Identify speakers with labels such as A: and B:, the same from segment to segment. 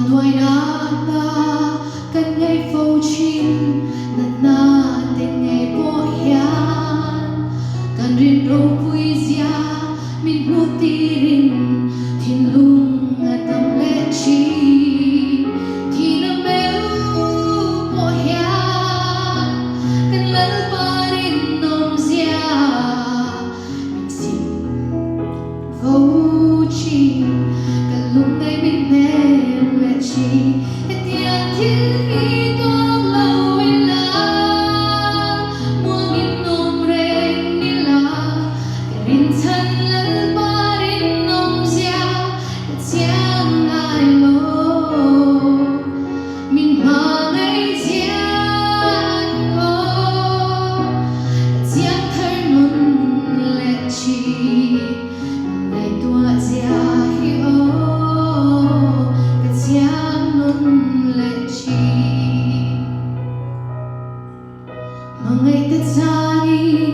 A: Ngoài na ta kan ngay phô chin na tình ngày bộ hian kan rin ro vui zia min nu ti rin thin lung atam le chi thì na meu bộ hian kan lal pa rin nom zia min sim vô chi kan lung ngay min ne chi tiang thiên ý toang lâu in la muang in nom reng ni la rin thân lal ba rin nom zia tiang ai lo min ma ngay tiang ko tiang thar nun le chi ngày tua zia hi o ngày tết zani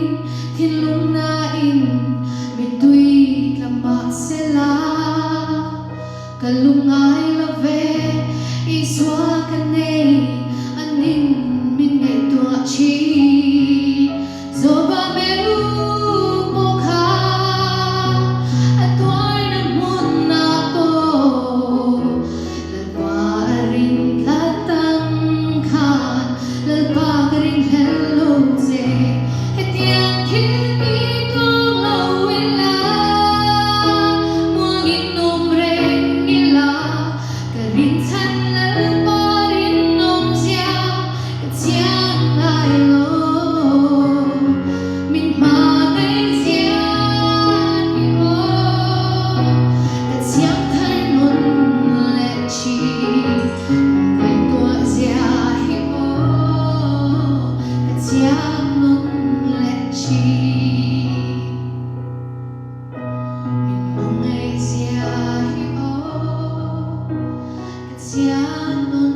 A: thiên lung na in min tui lama se la kalung ai la ve i swa kanei anin min ngày tua chi zo ba meu mo kha atwai na mun na ko lalwa rin la tang khan lalpa rin hello Siamo